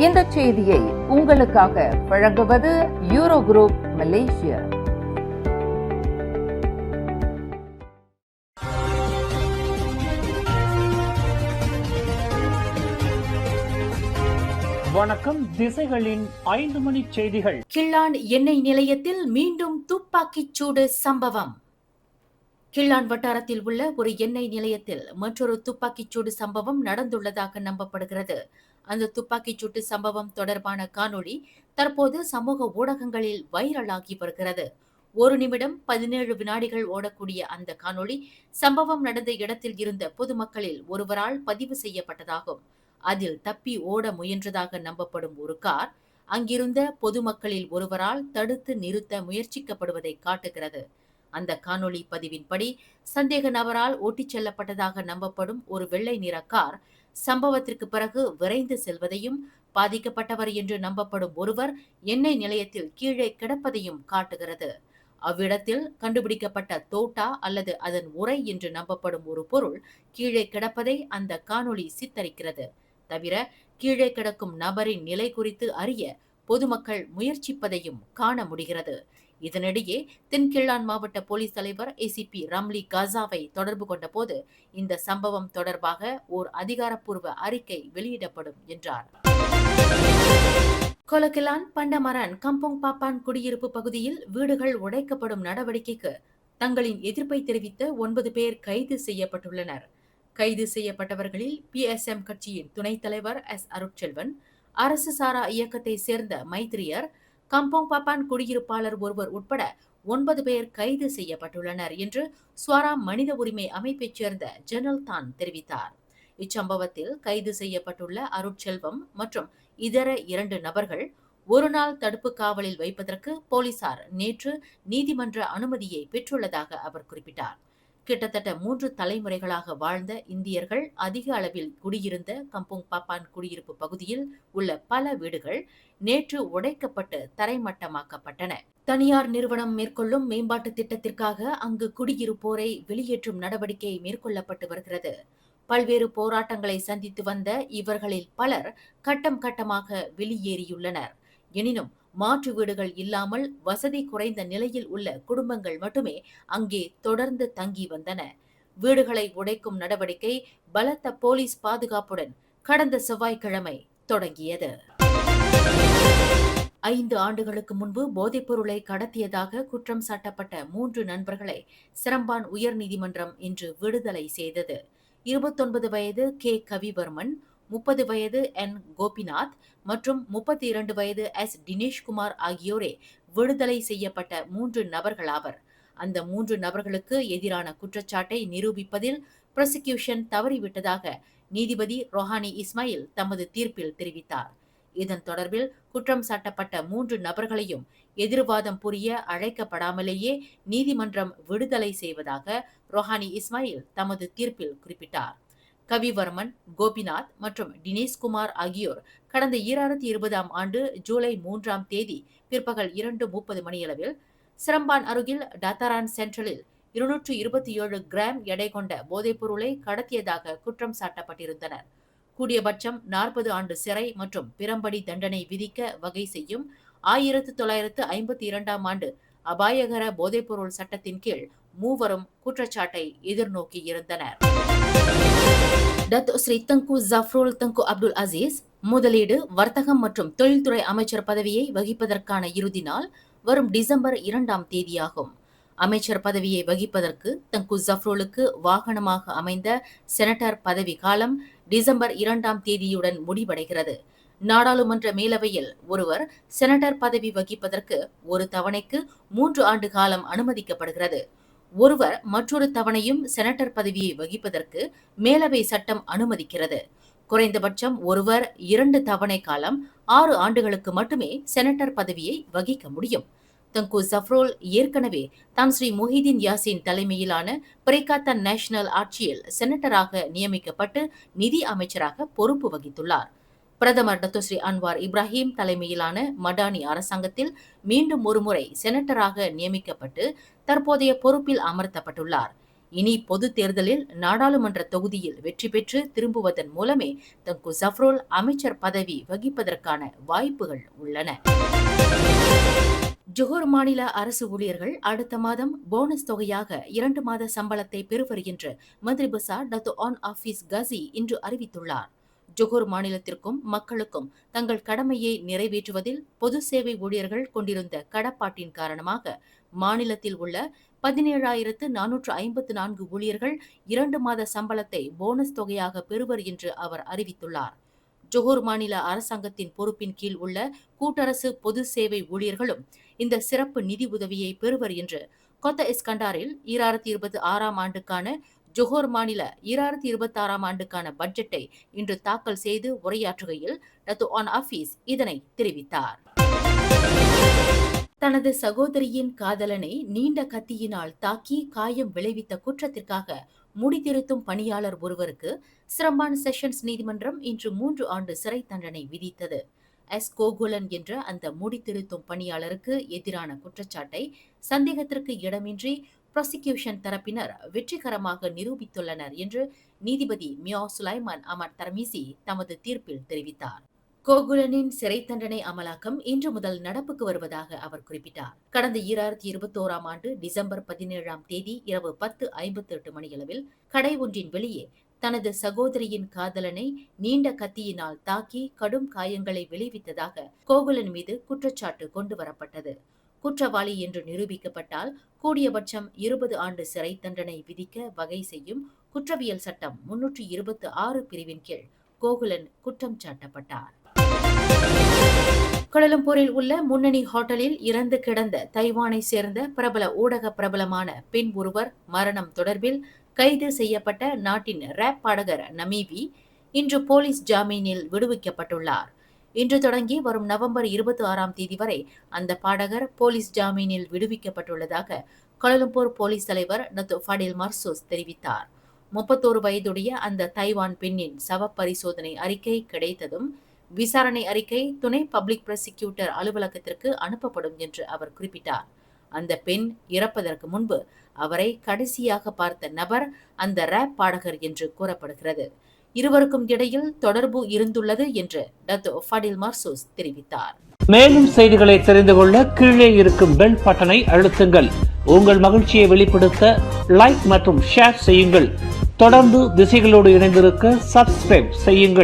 இந்த செய்தியை உங்களுக்காக வழங்குவது யூரோ குரூப் மலேசியா. வணக்கம். திசைகளின் 5 மணி செய்திகள். கிள்ளான் எண்ணெய் நிலையத்தில் மீண்டும் துப்பாக்கிச் சூடு சம்பவம். கிள்ளான் வட்டாரத்தில் உள்ள ஒரு எண்ணெய் நிலையத்தில் மற்றொரு துப்பாக்கிச் சூடு சம்பவம் நடந்துள்ளதாக நம்பப்படுகிறது. அந்த துப்பாக்கிச் சூட்டு சம்பவம் தொடர்பான காணொளி தற்போது சமூக ஊடகங்களில் வைரலாகி வருகிறது. 1 நிமிடம் 17 வினாடிகள் ஓடக்கூடிய அந்த காணொளி சம்பவம் நடந்த இடத்தில் இருந்த பொதுமக்களில் ஒருவரால் பதிவு செய்யப்பட்டதாகும். அதில் தப்பி ஓட முயன்றதாக நம்பப்படும் ஒரு கார் அங்கிருந்த பொதுமக்களில் ஒருவரால் தடுத்து நிறுத்த முயற்சிக்கப்படுவதை காட்டுகிறது. அந்த காணொளி பதிவின்படி சந்தேக நபரால் ஓட்டிச் செல்லப்பட்டதாக நம்பப்படும் ஒரு வெள்ளை நிற கார் சம்பவத்திற்கு பிறகு விரைந்து செல்வதையும், பாதிக்கப்பட்டவர் என்று நம்பப்படும் ஒருவர் எண்ணெய் நிலையத்தில் கீழே கிடப்பதையும் காட்டுகிறது. அவ்விடத்தில் கண்டுபிடிக்கப்பட்ட தோட்டா அல்லது அதன் உரை என்று நம்பப்படும் ஒரு பொருள் கீழே கிடப்பதை அந்த காணொளி சித்தரிக்கிறது. தவிர கீழே கிடக்கும் நபரின் நிலை குறித்து அறிய பொதுமக்கள் முயற்சிப்பதையும் காண முடிகிறது. இதனிடையே தென்கிள்ளான் மாவட்ட போலீஸ் தலைவர் ஏசிபி ரம்லி காசாவை தொடர்பு கொண்ட போது இந்த சம்பவம் தொடர்பாக ஓர் அதிகாரப்பூர்வ அறிக்கை வெளியிடப்படும் என்றார். கொலகிலான் பண்டமரான் கம்போங் பாப்பான் குடியிருப்பு பகுதியில் வீடுகள் உடைக்கப்படும் நடவடிக்கைக்கு தங்களின் எதிர்ப்பை தெரிவித்த 9 பேர் கைது செய்யப்பட்டுள்ளனர். கைது செய்யப்பட்டவர்களில் PSM கட்சியின் துணைத் தலைவர் அருட்செல்வன், அரசு சாரா இயக்கத்தை சேர்ந்த மைத்ரியர், கம்போங் பாப்பான் குடியிருப்பாளர் ஒருவர் உட்பட 9 பேர் கைது செய்யப்பட்டுள்ளனர் என்று ஸ்வாரா மனித உரிமை அமைப்பைச் சேர்ந்த ஜெனல் தான் தெரிவித்தார். இச்சம்பவத்தில் கைது செய்யப்பட்டுள்ள அருட்செல்வம் மற்றும் இதர 2 நபர்கள் ஒரு நாள் தடுப்பு காவலில் வைப்பதற்கு போலீசார் நேற்று நீதிமன்ற அனுமதியை பெற்றுள்ளதாக அவர் குறிப்பிட்டார். கிட்டத்தட்ட 3 தலைமுறைகளாக வாழ்ந்த இந்தியர்கள் அதிக அளவில் குடியிருந்த கம்போங் பாப்பான் குடியிருப்பு பகுதியில் உள்ள பல வீடுகள் நேற்று உடைக்கப்பட்டு தரைமட்டமாக்கப்பட்டன. தனியார் நிறுவனம் மேற்கொள்ளும் மேம்பாட்டு திட்டத்திற்காக அங்கு குடியிருப்போரை வெளியேற்றும் நடவடிக்கை மேற்கொள்ளப்பட்டு வருகிறது. பல்வேறு போராட்டங்களை சந்தித்து வந்த இவர்களில் பலர் கட்டம் கட்டமாக வெளியேறியுள்ளனர். எனினும் மாற்று வீடுகள் இல்லாமல் வசதி குறைந்த நிலையில் உள்ள குடும்பங்கள் மட்டுமே அங்கே தொடர்ந்து தங்கி வந்தன. வீடுகளை உடைக்கும் நடவடிக்கை பலத்த போலீஸ் பாதுகாப்புடன் கடந்த செவ்வாய்க்கிழமை தொடங்கியது. 5 ஆண்டுகளுக்கு முன்பு போதைப்பொருளை கடத்தியதாக குற்றம் சாட்டப்பட்ட 3 நண்பர்களை சிரம்பான் உயர்நீதிமன்றம் இன்று விடுதலை செய்தது. 29 வயது கே கவிவர்மன், 30 வயது என் கோபிநாத் மற்றும் 32 வயது தினேஷ்குமார் ஆகியோரே விடுதலை செய்யப்பட்ட 3 நபர்களாவர். அந்த 3 நபர்களுக்கு எதிரான குற்றச்சாட்டை நிரூபிப்பதில் பிராசிகியூஷன் தவறிவிட்டதாக நீதிபதி ரொஹானி இஸ்மாயில் தமது தீர்ப்பில் தெரிவித்தார். இதன் தொடர்பில் குற்றம் சாட்டப்பட்ட 3 நபர்களையும் எதிர்வாதம் புரிய அழைக்கப்படாமலேயே நீதிமன்றம் விடுதலை செய்வதாக ரொஹானி இஸ்மாயில் தமது தீர்ப்பில் குறிப்பிட்டார். கவிவர்மன், கோபிநாத் மற்றும் தினேஷ்குமார் ஆகியோர் கடந்த 2020ஆம் ஆண்டு ஜூலை 3ஆம் தேதி பிற்பகல் 2:30 மணியளவில் சிரம்பான் அருகில் டத்தாரான் சென்ட்ரலில் 227 கிராம் எடை கொண்ட போதைப்பொருளை கடத்தியதாக குற்றம் சாட்டப்பட்டிருந்தனர். கூடியபட்சம் 40 ஆண்டு சிறை மற்றும் பிறம்படி தண்டனை விதிக்க வகை செய்யும் 1952ஆம் ஆண்டு அபாயகர போதைப்பொருள் சட்டத்தின் கீழ் மூவரும் குற்றச்சாட்டை எதிர்நோக்கி இருந்தனர். டத்தோ ஸ்ரீ தங்கு ஜஃப்ருல் தங்கு அப்துல் அசீஸ் முதலீடு, வர்த்தகம் மற்றும் தொழில்துறை அமைச்சர் பதவியை வகிப்பதற்கான இறுதி நாள் வரும் டிசம்பர் 2ஆம் தேதியாகும். அமைச்சர் பதவியை வகிப்பதற்கு தங்கு ஜஃப்ருலுக்கு வாகனமாக அமைந்த செனட்டர் பதவி காலம் டிசம்பர் 2ஆம் தேதியுடன் முடிவடைகிறது. நாடாளுமன்ற மேலவையில் ஒருவர் செனட்டர் பதவி வகிப்பதற்கு ஒரு தவணைக்கு 3 ஆண்டு காலம் அனுமதிக்கப்படுகிறது. ஒருவர் மற்றொரு தவணையும் செனட்டர் பதவியை வகிப்பதற்கு மேலவை சட்டம் அனுமதிக்கிறது. குறைந்தபட்சம் ஒருவர் 2 தவணை காலம் 6 ஆண்டுகளுக்கு மட்டுமே செனட்டர் பதவியை வகிக்க முடியும். தங்கு ஜஃப்ருல் ஏற்கனவே தான் ஸ்ரீ முஹிதீன் யாசின் தலைமையிலான பரிகாத்தன் நேஷனல் ஆட்சியில் செனட்டராக நியமிக்கப்பட்டு நிதி அமைச்சராக பொறுப்பு வகித்துள்ளார். பிரதமர் டத்தோ ஸ்ரீ அன்வார் இப்ராஹிம் தலைமையிலான மடானி அரசாங்கத்தில் மீண்டும் ஒருமுறை செனட்டராக நியமிக்கப்பட்டு தற்போதைய பொறுப்பில் அமர்த்தப்பட்டுள்ளார். இனி பொது தேர்தலில் நாடாளுமன்ற தொகுதியில் வெற்றி பெற்று திரும்புவதன் மூலமே தங்கு ஜஃப்ருல் அமைச்சர் பதவி வகிப்பதற்கான வாய்ப்புகள் உள்ளன. ஜொஹூர் மாநில அரசு ஊழியர்கள் அடுத்த மாதம் போனஸ் தொகையாக 2 மாத சம்பளத்தை பெறுவர் என்று மந்திரி பசார் டத்து ஆன் ஆபீஸ் கசி இன்று அறிவித்துள்ளார். ஜொஹூர் மாநிலத்திற்கும் மக்களுக்கும் தங்கள் கடமையை நிறைவேற்றுவதில் பொது சேவை ஊழியர்கள் கொண்டிருந்த கடப்பாட்டின் காரணமாக மாநிலத்தில் உள்ள 17,454 ஊழியர்கள் 2 மாத சம்பளத்தை போனஸ் தொகையாக பெறுவர் என்று அவர் அறிவித்துள்ளார். ஜொஹூர் மாநில அரசாங்கத்தின் பொறுப்பின் கீழ் உள்ள கூட்டரசு பொது சேவை ஊழியர்களும் இந்த சிறப்பு நிதி உதவியை பெறுவர் என்று கொத்த இஸ்கண்டாரில் 2026 ஆண்டுக்கான ஜொஹூர் மாநில 2026 ஆண்டுக்கான பட்ஜெட்டை இன்று தாக்கல் செய்து உரையாற்றுகையில் டத்து ஆன் ஆபீஸ் இதனை தெரிவித்தார். தனது சகோதரியின் காதலனை நீண்ட கத்தியினால் தாக்கி காயம் விளைவித்த குற்றத்திற்காக முடித்திருத்தும் பணியாளர் ஒருவருக்கு சிரம்பான் செஷன்ஸ் நீதிமன்றம் இன்று 3 ஆண்டு சிறை தண்டனை விதித்தது. எஸ் கோகுலன் என்ற அந்த முடித்திருத்தும் பணியாளருக்கு எதிரான குற்றச்சாட்டை சந்தேகத்திற்கு இடமின்றி ப்ராசிக்யூஷன் தரப்பினர் வெற்றிகரமாக நிரூபித்துள்ளனர் என்று நீதிபதி மியா சுலைமான் அமர் தர்மிசி தமது தீர்ப்பில் தெரிவித்தார். கோகுலனின் சிறை தண்டனை அமலாக்கம் இன்று முதல் நடப்புக்கு வருவதாக அவர் குறிப்பிட்டார். கடந்த 2021 ஆண்டு டிசம்பர் 17 தேதி இரவு 10:58 மணியளவில் கடை ஒன்றின் வெளியே தனது சகோதரியின் காதலனை நீண்ட கத்தியினால் தாக்கி கடும் காயங்களை விளைவித்ததாக கோகுலன் மீது குற்றச்சாட்டு கொண்டு வரப்பட்டது. குற்றவாளி என்று நிரூபிக்கப்பட்டால் கூடியபட்சம் 20 ஆண்டு சிறை தண்டனை விதிக்க வகை செய்யும் குற்றவியல் சட்டம் 326 பிரிவின் கீழ் கோகுலன் குற்றம் சாட்டப்பட்டார். கோலாலம்பூரில் உள்ள முன்னணி ஹோட்டலில் இறந்து கிடந்த தைவானை சேர்ந்த பிரபல ஊடக பிரபலமான பெண் ஒருவர் மரணம் தொடர்பில் கைது செய்யப்பட்ட நாட்டின் ரேப் பாடகர் நமீவி இன்று போலீஸ் ஜாமீனில் விடுவிக்கப்பட்டுள்ளார். இன்று தொடங்கி வரும் நவம்பர் 26 தேதி வரை அந்த பாடகர் போலீஸ் ஜாமீனில் விடுவிக்கப்பட்டுள்ளதாக கோலாலம்பூர் போலீஸ் தலைவர் டத்து ஃபடில் மர்சூஸ் தெரிவித்தார். 31 வயதுடைய அந்த தைவான் பெண்ணின் சவ பரிசோதனை அறிக்கை கிடைத்ததும் விசாரணை அறிக்கை துணை பப்ளிக் ப்ராசிக்யூட்டர் அலுவலகத்திற்கு அனுப்பப்படும் என்று அவர் குறிப்பிட்டார். அந்த பெண் இறப்பதற்கு முன்பு அவரை கடைசியாக பார்த்த நபர் அந்த ரேப் பாடகர் என்று கூறப்படுகிறது. இருவருக்கும் இடையில் தொடர்பு இருந்துள்ளது என்று டத்து ஃபடில் மர்சூஸ் தெரிவித்தார். மேலும் செய்திகளை தெரிந்து கொள்ள கீழே இருக்கும் பெல் பட்டனை அழுத்துங்கள். உங்கள் மகிழ்ச்சியை வெளிப்படுத்த லைக் மற்றும் ஷேர் செய்யுங்கள். தொடர்ந்து திசைகளோடு இணைந்திருக்க சப்ஸ்கிரைப் செய்யுங்கள்.